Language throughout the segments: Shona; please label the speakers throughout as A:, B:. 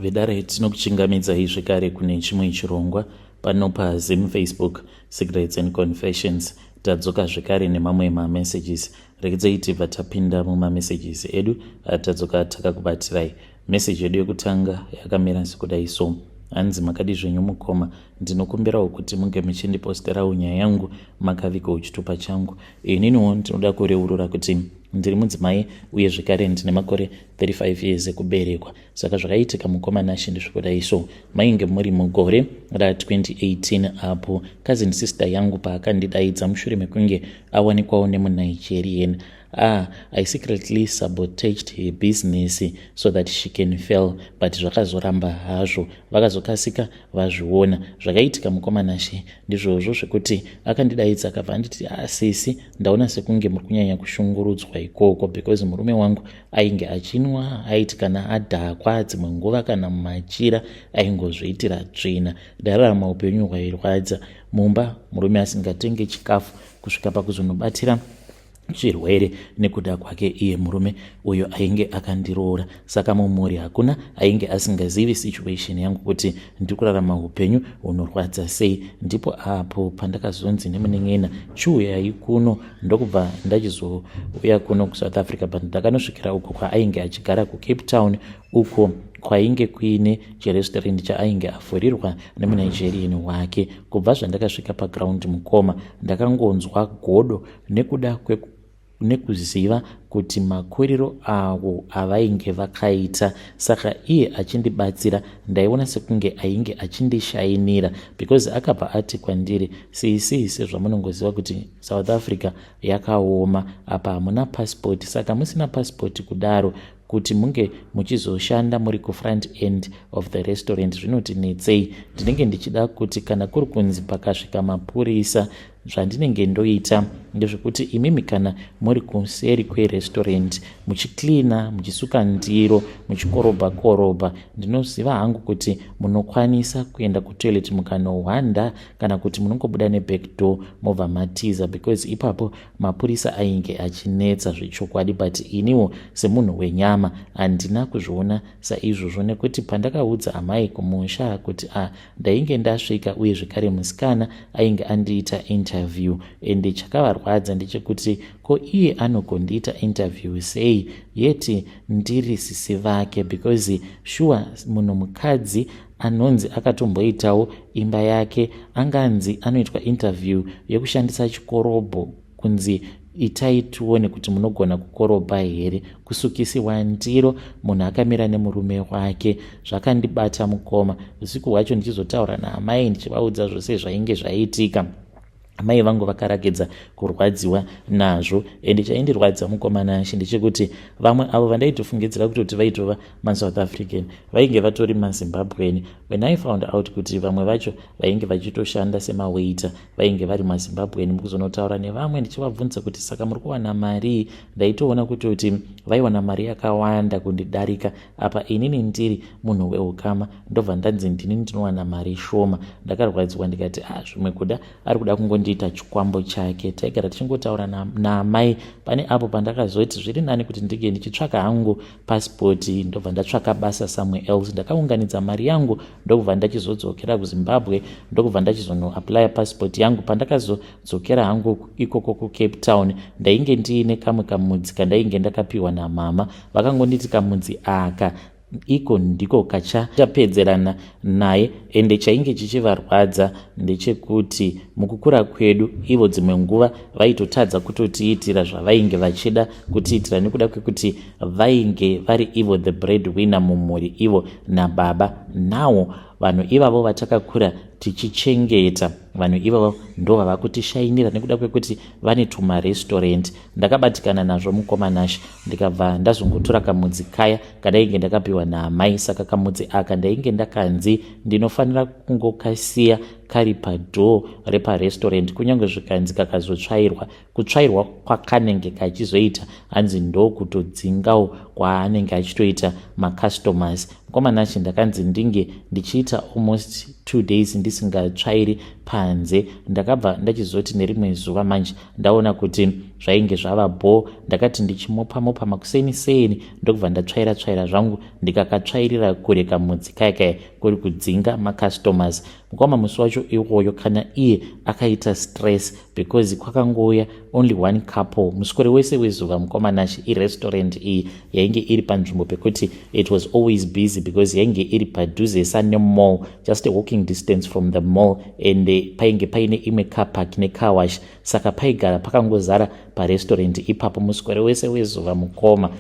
A: Vedare tinokuchingamidzai zvekare kune chimwe chirongwa pano paZim Facebook Secrets and Confessions. Tadzoka zvekare nemamwe mamessages. Rekedzai tibva tapinda mumamessages edu tadzoka takakubatirai. Message yedu yekutanga yakamira sekudai so: hanzi makadi zvenyu mukoma, ndinokumbirawo kuti munge muchindiposterawo nyaya yangu makavikawo chitupa changu. Ininiwo ndinoda kureurura kuti ndiri mudzimai uye zvekare ndine makore 35 years ekuberekwa. Saka zvakaitika mukoma nashi ndizvekudai so: mainge muri mugore ra2018 apo cousin sister yangu paakandidaidza mushure mekunge awanikwawo nemuNigerian. I secretly sabotaged her business so that she can fail, but zvakazoramba hazvo, vakazokasika vazviona. Zvakaitika mukoma nashi ndizvozvo zvekuti akandidaidza akabva anditi sisi, ndaona sekunge muri kunyanya kushungurudzwa ikoko, because murume wangu ainge achinwa, aiti kana adhakwa dzimwe nguva kana mumachira aingozviitira tsvina. Ndararama upenyu hwairwadza mumba, murume asingatenge chikafu kusvika pakuzonobatira chirwere nekuda kwake iye murume uyo ainge akandiroora. Saka mumhuri hakuna ainge asingazivi situation yangu kuti ndiri kurarama upenyu hunorwadza sei. Ndipo apo pandakazonzi nemunen'ena chiuyai kuno, ndokubva ndachizouya kuno kuSouth Africa, but ndakanosvikira uko kwaainge achigara kuCape Town, uko kwainge kuine chirestaurant chaainge avhurirwa nemuNigerian wake. Kubva zvandakasvika paground mukoma, ndakangonzwa godo nekuziva kuti makuriro avo avainge vakaita. Saka iye achindibatsira ndaiona sekunge ainge achindishainira, because akabva ati kwandiri, sisi sezvamunongoziva kuti South Africa yakaoma, apa hamuna passport. Saka musina passport kudaro kuti munge muchizoshanda muri kufront end of the restaurant zvinotinetsei. Ndinenge ndichida kuti kana kuri kunzi pakasvika mapurisa, zvandinenge ndoita ndezvekuti imimi kana muri kuseri kwerestaurant muchiklina, muchisuka ndiro, muchikorobha, ndinoziva hangu kuti munokwanisa kuenda kutoilet mukanohwanda, kana kuti munongobuda nebackdoor mobva matiza, because ipapo mapurisa ainge achinetsa zvechokwadi. But iniwo semunhu wenyama handina kuzviona saizvozvo, nekuti pandakaudza amai kumusha kuti ndainge ndasvika uye zvekare musikana ainge andiita interview, ende chakavarwadza ndechekuti ko iye anogondiita interview sei yeti ndiri sisi vake, because sure munhu mukadzi anonzi akatomboitawo imba yake anganzi anoitwa interview yekushandisa chikorobho, kunzi itai tuone kuti munogona kukorobha here, kusukisiwa ndiro, munhu akamira nemurume wake. Zvakandibata mukoma. Usiku hwacho ndichizotaura naamai ndichivaudza zvose zvainge zvaitika, amai vangu vakaragedza kurwadziwa nazvo. Ende chaindirwadza mukoma nashi ndechekuti vamwe avo vandaitofungidzira kuti vaitova maSouth African vainge vatori maZimbabwean. When I found out kuti vamwe vacho vainge vachitoshanda semawaiter vainge vari maZimbabwean, mukuzonotaura nevamwe ndichivabvunza kuti saka muri kuwana mari, ndaitoona kuti vaiwana mari yakawanda kundidarika. Apa inini ndiri munhu weukama ndobva ndanzi ndini ndinowana mari shoma. Ndakarwadziwa ndikati zvimwe kuda ari kuda kungondiita chikwambo chake. Taigara tichingotaura naamai pane apo pandakazoti zviri nani kuti ndinge ndichitsvaka hangu passport, ndobva ndatsvaka basa somewhere else. Ndakaunganidza mari yangu ndokubva ndachizodzokera kuZimbabwe, ndokubva ndachizonoapply passport yangu. Pandakazodzokera hangu ikoko kuCape Town, ndainge ndiine kamwe kamudzi kandainge ndakapiwa namama. Vakangonditi kamudzi aka iko ndiko kachapedzerana naye. Ende chainge chichivarwadza ndechekuti mukukura kwedu ivo dzimwe nguva vaitotadza kutotiitira zvavainge vachida kutiitira, nekuda kwekuti vainge vari ivo the breadwinner mumhuri, ivo nababa. Nawo vanhu ivavo vatakakura tichichengeta, vanhu ivavo ndo vava kutishainira nekuda kwekuti vane tumarestaurant. Ndakabatikana nazvo mukoma nashi, ndikabva ndazongotora kamudzi kaya kandainge ndakapiwa naamai. Saka kamudzi aka ndainge ndakanzi ndinofanira kungokasiya kari padhoo reparestaurant, kunyange zvikanzi kakazotsvairwa. Kutsvairwa kwakanenge kachizoita hanzi ndo kutodzingawo kwaanenge achitoita macustomers. Mukoma nashi ndakanzi ndinge ndichiita almost 2 days ndisingatsvairi panze. Ndakabva ndachizoti nerimwe zuva manje ndaona kuti zvainge zvava bho, ndakati ndichimopa makuseni ndokubva ndatsvaira zvangu ndikakatsvairira kure kamudzi kaya kuri kudzinga macustomers. Mukoma musi wacho iwoyo kana iye akaita stress because kwakangouya only one couple musikore wese wezuva. Mukoma Nashi irestaurant iyi yainge iri panzvimbo pekuti it was always busy because yainge iri padhuzesa nemall, just a walking distance from the mall, and painge paine imwe car park necar wash, saka paigara pakangozara parestaurant ipapo musikore wese wezuva. Mukoma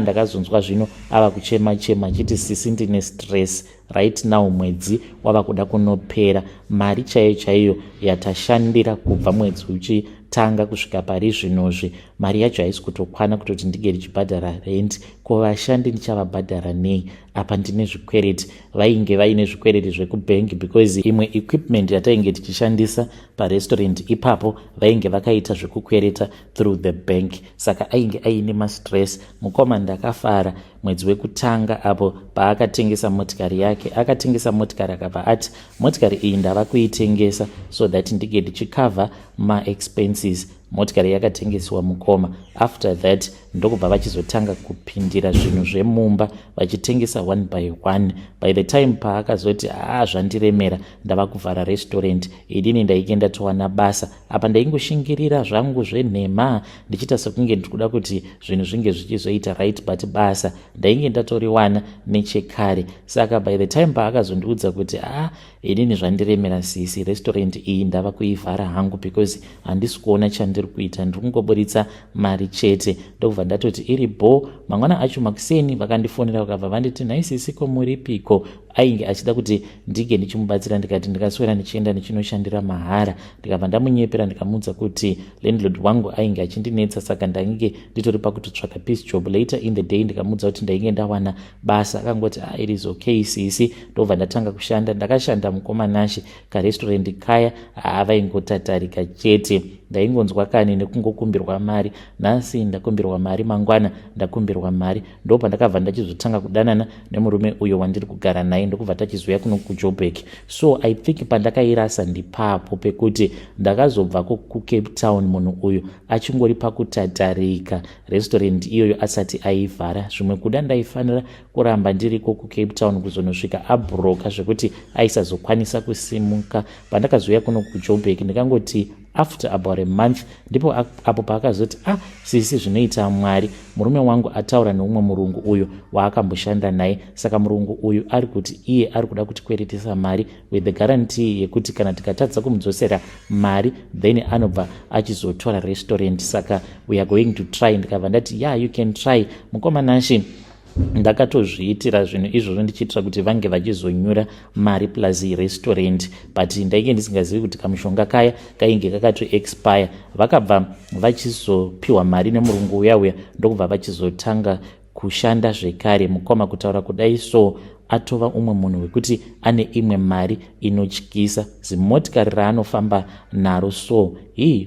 A: ndakazonzwa zvino ava kuchema chiti sisi ndine stress right now, mwedzi wava kuda kunopera, mari chaiyo yatashandira kubva mwedzi uchitanga kusvika pari zvinozvi, mari yacho haisi kutokwana kutoti ndige ndichibhadhara rent. Ko vashandi ndichavabhadhara nei? Apa ndine zvikwereti. Vainge vaine zvikwereti zvekubhengi because imwe equipment yatainge tichishandisa parestaurant ipapo vainge vakaita zvekukwereta through the bank, saka ainge aine mastress. Mukoma ndakafara mwedzi wekutanga apo paakatengesa motikari yake. Akatengesa motikari akabva ati motikari iyi ndava kuitengesa so that ndige ndichikavha maexpenses. Motikari yakatengeswa. Mukoma after that ndokubva vachizotanga kupindira zvinhu zvemumba vachitengesa one by one. By the time paakazoti zvandiremera ndava kuvhara restaurant, idini ndainge ndatowana basa. Apa ndaingoshingirira zvangu zvenhema ndichita sekunge ndikuda kuti zvinhu zvinge zvichizoita right, but basa ndainge ndatoriwana nechekare. Saka by the time paakazondiudza kuti idini zvandiremera sisi, restaurant iyi ndava kuivhara hangu because handisi kuona chandiri kuita, ndiri kungoburitsa mari chete. Ndokubva ndatoti iri bho. Mangwana acho makuseni vakandifonera vakabva vanditi naisisi komuripiko. Ainge achida kuti ndige ndichimubatsira, ndikati ndikaswera ndichienda ndichinoshandira mahara. Ndikabva ndamunyepera ndikamuudza kuti landlord wangu ainge achindinetsa, saka ndainge nditori pakutotsvaka peace job. Later in the day ndikamuudza kuti ndainge ndawana basa. Akangoti it is okay sisi. Ndobva ndatanga kushanda. Ndakashanda Mukoma Nashi karestaurant kaya vaingotatarika chete. Ndaingonzwa kani nekungokumbirwa mari. Nhasi ndakumbirwa mari, mangwana ndakumbirwa mari. Ndobva ndakabva ndachizotanga kudanana nemurume uyo wandiri kugara naye, ndokubva tachizoya kuno kuJoburg. So I think pandakairasa ndipapo pekuti ndakazobva kuCape Town munhu uyu achingori pakutatarika restaurant iyoyo asati aivhara. Zvimwe kuda ndaifanira kuramba ndiriko kuCape Town kuzonosvika abhuroka zvekuti aisazokwanisa kusimuka. Pandakazoya kuno kuJoburg ndikangoti after about a month ndipo apo paakazoti sisi zvinoita Mwari, murume wangu ataura neumwe murungu uyu waakamboshanda naye. Saka murungu uyu ari kuti iye ari kuda kutikweretesa mari with the guarantee yekuti kana tikatadza kumudzosera mari then anobva achizotora restaurant. Saka we are going to try. Ndikabva ndati you can try. Mukoma Nashi ndakatozviitira zvinhu izvozvo ndichiitira kuti vange vachizonyura mari plus restaurant, but ndainge ndisingazivi kuti kamushonga kaya kainge kakato expire. Vakabva vachizopiwa mari nemurungu uya ndokubva vachizotanga kushanda zvekare. Mukoma kutaura kudai so atova umwe munhu wekuti ane imwe mari inotyisa, zimotikari raanofamba naro, so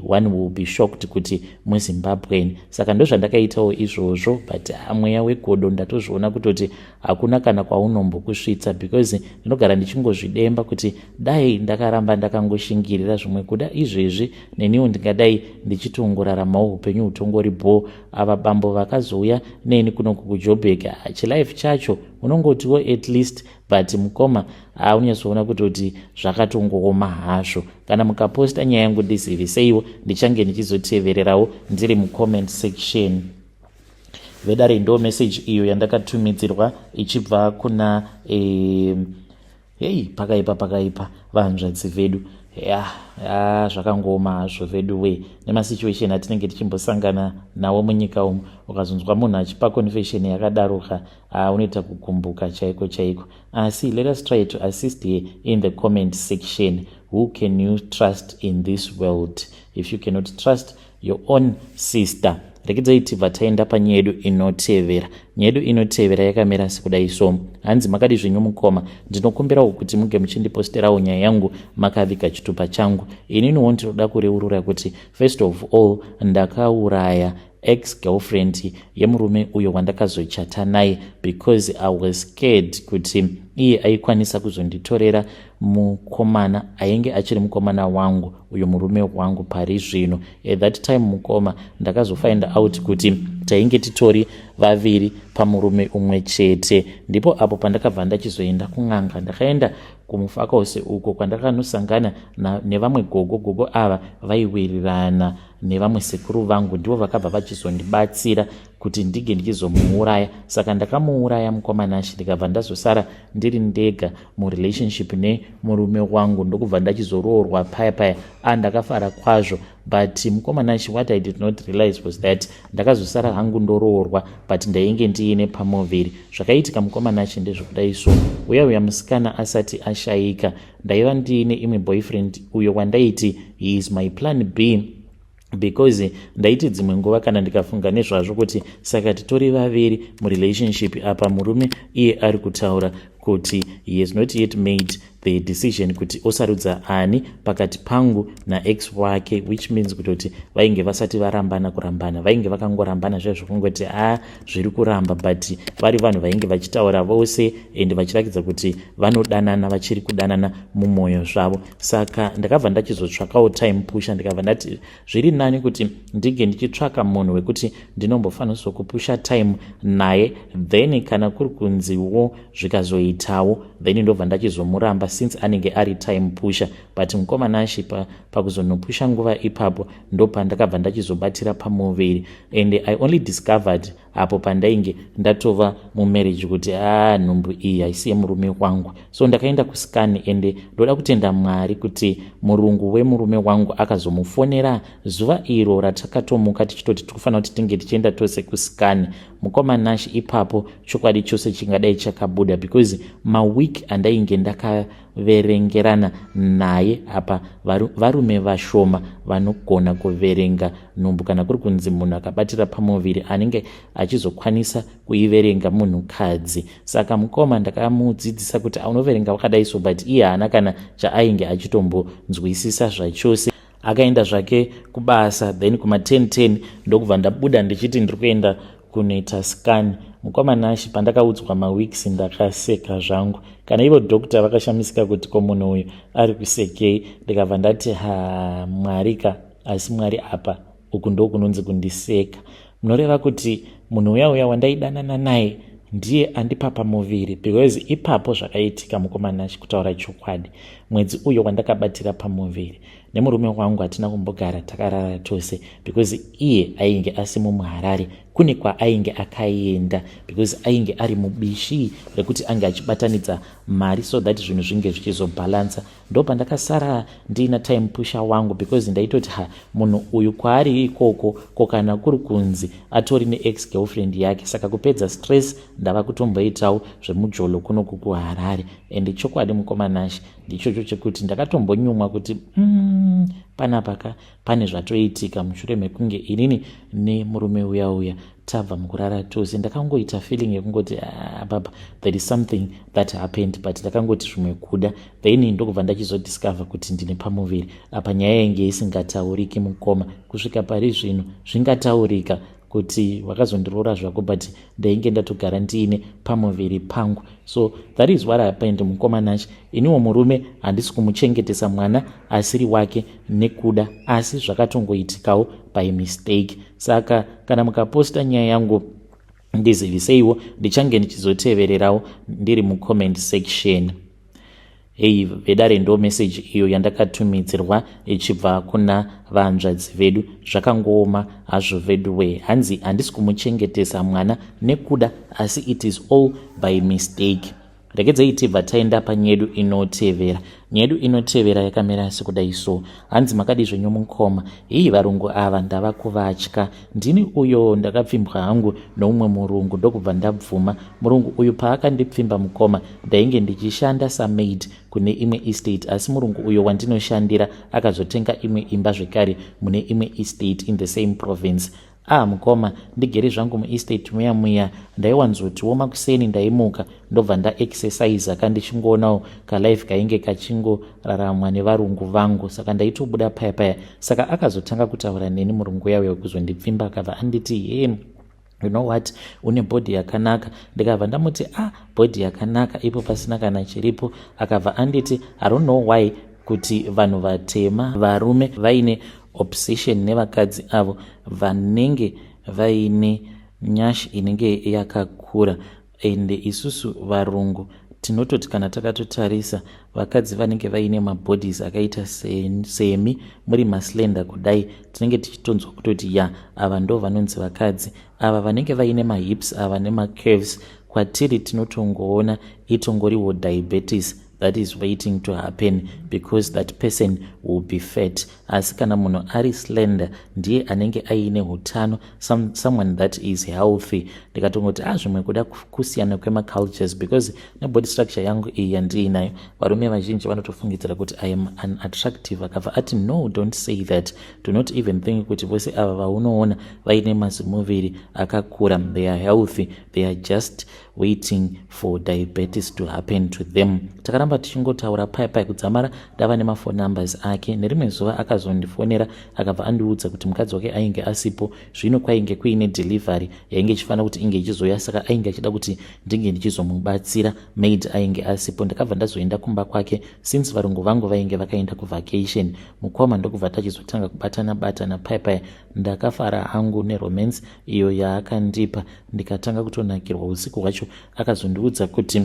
A: one will be shocked kuti muZimbabwean. Saka ndozvandakaitawo izvozvo, but mweya wegodo ndatozviona kutoti hakuna kana kwaunombokusvitsa because ndinogara ndichingozvidemba kuti dai ndakaramba ndakangoshingirira zvimwe kuda izvezvi neniwo ndingadai ndichitongoraramawo upenyu hutongori bho. Ava bambo vakazouya neni kuno kuJoburg, chilife chacho unongotiwo at least, but Mukoma unyazoona kutoti zvakatongooma hazvo. Kana mukaposta nyaya yangu ndizivise ndichange ndichizotevererawo ndiri mucomment section. Vedare ndo message iyo yandakatumidzirwa ichibva kuna pakaipa vahanzvadzi vedu. Zvakangoma hazvo vedu we nemasituation atinenge tichimbosangana nawo munyika umu. Ukazonzwa munhu achipa confession yakadaroka unoita kukumbuka chaiko. Asi let us try to assist here in the comment section. Who can you trust in this world? If you cannot trust your own sister, rekedai tibva taenda panyedu inotevera. Nyedu inotevera yakamera sekudai so. Hanzi makadi zvinyu Mukoma, ndinokumbirawo kuti muge muchindiposterawo nyaya yangu makaviga chitupa changu. Ininiwo ndinoda kureurura kuti first of all ndakauraya ex-girlfriend yemurume uyo wandakazochata naye because I was scared kuti iye aikwanisa kuzonditorera mukomana ainge achiri mukomana wangu, uyo murume wangu pari zvino. At that time mukoma ndakazofind out kuti tainge titori vaviri pamurume umwe chete. Ndipo apo pandakabva ndachizoenda kun'anga, ndakaenda kumufakose uko kwandakanosangana nevamwe gogo ava vaiwirirana nevamwe sekuru vangu, ndivo vakabva vachizondibatsira kuti ndige ndichizomuuraya. Saka ndakamuuraya mukomanashi, ndikabva ndazosara ndiri ndega murelationship nemurume wangu, ndokubva ndachizoroorwa paya. Ndakafara kwazvo, but mukomanashi what I did not realize was that ndakazosara hangu ndoroorwa but ndainge ndiine pamoviri. Zvakaitika mukomanashi ndezvekudai so, uya musikana asati ashayika, ndaiva ndiine imwe boyfriend uyo wandaiti he is my plan B, because ndaiti dzimwe nguva kana ndikafunga nezvazvo kuti saka titori vaviri murelationship apa, murume iye ari kutaura kuti he has not yet made the decision kuti osarudza ani pakati pangu naex wake, which means kuti vainge vasati kurambana, vainge vakangorambana zvezvo kungoti zviri kuramba, but vari vanhu vainge vachitaura vose and vachirakidza kuti vanodanana, vachiri kudanana mumwoyo zvavo. Saka ndakabva ndachizotsvakawo time pusha, ndikabva ndati zviri nani kuti ndige ndichitsvaka munhu wekuti ndinombofanirwa kupusha time naye, then kana kuri kunziwo zvikazoitawo then ndobva ndachizomuramba since anenge ari time pusha. But mukomanashi pakuzonopusha nguva ipapo ndopa ndakabva ndachizobatira pamuviri, and I only discovered apo pandainge ndatova mumarriage kuti nhumbu iyi haisiye murume wangu. So ndakaenda kusikani, and ndoda kutenda Mwari kuti murungu wemurume wangu akazomufonera zuva iro ratakatomuka tichitoti tikufanira kuti tinge tichienda tose kusikani. Mukomanashi ipapo chokwadi chose chingadai chakabuda, because mawiki andainge ndakaverengerana naye apa varume vashoma vanogona kuverenga nhumbu kana kuri kunzi munhu akabatira pamuviri anenge achizokwanisa kuiverenga munhukadzi. Saka mukoma ndakamudzidzisa kuti unoverenga wakadai so, but iye haana kana chaainge achitombonzwisisa zvachose. Akaenda zvake kubasa, then kuma 10:10 ndokubva ndabuda ndichiti ndiri kuenda kunoita scan. Mukomanashi pandakaudzwa maweeks ndakaseka zvangu, kana ivo dokta vakashamisika kuti ko munhu uyu ari kusekei. Ndikabva ndati Mwarika, asi Mwari apa uku ndokunonzi kundiseka. Munoreva kuti munhu uya wandaidanana naye ndiye andipa pamuviri, because ipapo zvakaitika mukomanashi. Kutaura chokwadi, mwedzi uyo wandakabatira pamuviri nemurume wangu hatina kumbogara takarara tose, because iye ainge asi mumuHarare, kune kwaainge akaenda, because ainge ari mubishi rekuti ange achibatanidza mari so that zvinhu zvinge zvichizobhalansa. Ndopa ndakasara ndina time pusha wangu, because ndaitoti munhu uyu kwaari ikoko kokana kuri kunzi atori neex girlfriend yake, saka kupedza stress ndava kutomboitawo zvemujolo kuno kuHarare. And chokwadi mukomanashi ndichocho chekuti ndakatombonyumwa kuti panapa pane zvatoitika mushure mekunge inini nemurume uya tabva mukurara tose. Ndakangoita feeling yekungoti baba there is something that happened, but ndakangoti zvimwe kuda, then ndokubva ndachizodiscover kuti ndine pamuviri. Apa nyaya yange isingatauriki mukoma, kusvika pari zvino zvingataurika kuti wakazondiroora zvako, but ndainge ndatogara ndiine pamuviri pangu. So that is what happened mukomanashi. Iniwo murume handisi kumuchengetesa mwana asiri wake nekuda, asi zvakatongoitikawo by mistake. Saka kana mukaposta nyaya yangu ndizivise ndichange ndichizotevererawo ndiri mucomment section. Hey, vedare ndo message iyo yandakatumidzirwa ichibva kuna vanzvadzi vedu. Zvakangooma hazvo vedu we, hanzi handisi kumuchengetesa mwana nekuda, asi it is all by mistake. Regedzei tibva taenda panyedu inotevera. Nyedu inotevera yakamira sekudai so. Hanzi makadi zvenyu mukoma, hii varungu ava ndava kuvatya. Ndini uyo ndakapfimbwa hangu noumwe murungu, ndokubva ndabvuma. Murungu uyu paakandipfimba mukoma, ndainge ndichishanda samaid kune imwe estate, asi murungu uyo wandinoshandira akazotenga imwe imba zvekare mune imwe estate in the same province. Mukoma, ndigere zvangu muestate muya ndaiwanzotiwo makuseni ndaimuka ndobva ndaexercise kandichingonawo kalife kainge kachingoraramwa nevarungu vangu, saka ndaitobuda paya. Saka akazotanga kutaura neni murungu yawe wekuzondipfimba, akabva anditi you know what, une bhodhi yakanaka. Ndikabva ndamuti bhodhi yakanaka, ipo pasina kana chiripo. Akabva anditi I don't know why kuti vanhu vatema varume vaine obsession nevakadzi avo vanenge vaine nyashi inenge yakakura, ende isusu varungu tinototi kana takatotarisa vakadzi vanenge vaine mabhodhis akaita semi muri maslender kudai, tinenge tichitonzwa kutoti ava ndo vanonzi vakadzi. Ava vanenge vaine mahips ava nemacurves, kwatiri tinotongoona itongoriwo diabetes that is waiting to happen because that person will be fat. Asi kana munhu ari slender ndiye anenge aine hutano, someone that is healthy. Ndikatongoti zvimwe kuda kusiyana kwemacultures, because nebody structure yangu iyi yandiinayo, varume vazhinji vanotofungidzira kuti I am unattractive. Akabva ati no, don't say that, do not even think kuti vose ava vaunoona vaine mazimuviri akakura, they are healthy, they are just waiting for diabetes to happen to them. Takaramba tichingotaura pai kudzamara ndava nemafone numbers ake. Nerimwe zuva akazondifonera akabva andiudza kuti mukadzi wake ainge asipo, zvino kwainge kuine delivery yainge ichifanira kuti inge ichizoya, saka ainge achida kuti ndinge ndichizomubatsira, maid ainge asipo. Ndakabva ndazoenda kumba kwake since varungu vangu vainge vakaenda kuvacation. Mukoma ndokubva tachizotanga kubatana pai. Ndakafara hangu neromance iyo yaakandipa, ndikatanga kutonakirwa. Usiku hwacho akazondiudza kuti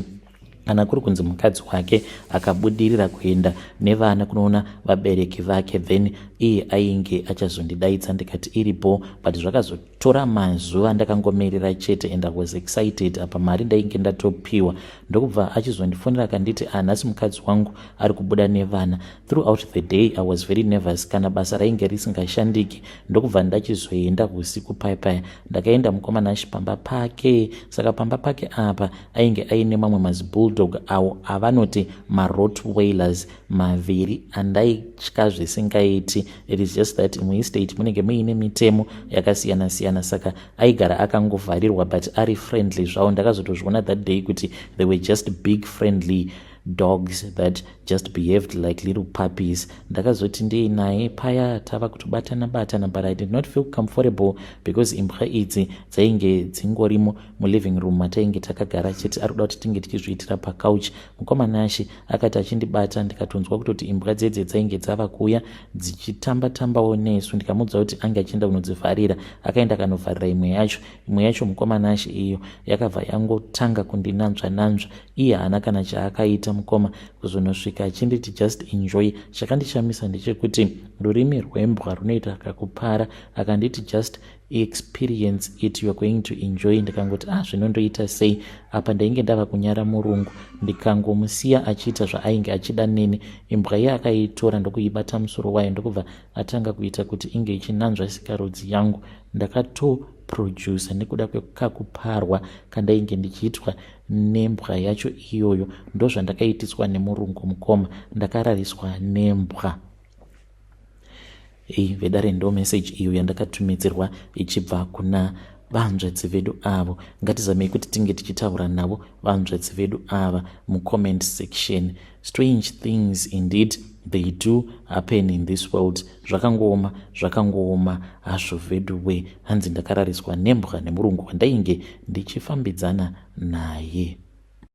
A: kana kuri kunzi mukadzi wake akabudirira kuenda nevana kunoona vabereki vake, then iye ainge achazondidaidza. Ndikati iripo, but zvakazotora mazuva ndakangomirira chete and I was excited. Apa mari ndainge ndatopiwa. Ndokubva achizondifonera akanditi nhasi mukadzi wangu ari kubuda nevana. Throughout the day I was very nervous, kana basa rainge risingashandiki. Ndokubva ndachizoenda usiku pai. Ndakaenda mukomana achipamba pake, saka pamba pake apa ainge aine mamwe mazibulldog awo avanoti marottweilers maviri, andaitya zvisingaiti. It is just that muestate munenge muine mitemo yakasiyana-siyana, saka aigara akangovharirwa but ari friendly zvavo. Ndakazotozviona that day kuti they were just big friendly dogs that just behaved like little puppies. Ndakazoti ndiinaye paya tava kutobatana but I did not feel comfortable because imbwa idzi dzainge dzingorimo muliving room matainge takagara chete. Ari kuda kuti tinge tichizviitira pacouch. Mukomana ashe akati achindibata, ndikatonzwa kutoti imbwa dzedze dzainge dzava kuuya dzichitamba-tambawo nesu. Ndikamuudza kuti ange achienda kunodzivharira. Akaenda kanovharira imwe yacho mukomana ashe iyo yakabva yangotanga kundinanzva. Iye haana kana chaakaita mukoma kuzonosvika achinditi just enjoy. Chakandishamisa ndechekuti rurimi rwembwa runoita kakupara. Akanditi just experience it, you are going to enjoy. Ndikangoti zvinondoita sei? Apa ndainge ndava kunyara murungu, ndikangomusiya achiita zvaainge achida neni. Imbwa iye akaitora ndokuibata musoro wayo, ndokubva atanga kuita kuti inge ichinanzva sikarudzi yangu. Ndakatoproduce nekuda kwekakuparwa kandainge ndichiitwa nembwa yacho iyoyo. Ndozvandakaitiswa nemurungu mukoma, ndakarariswa nembwa. Vedare ndo message iyo yandakatumidzirwa ichibva kuna vanzvedzi vedu avo. Ngatizamei kuti tinge tichitaura navo vanzvedzi vedu ava mucomment section. Strange things indeed they do happen in this world. Zvakangooma hazvo vedu we. Hanzi ndakarariswa nembwa nemurungu wandainge ndichifambidzana naye.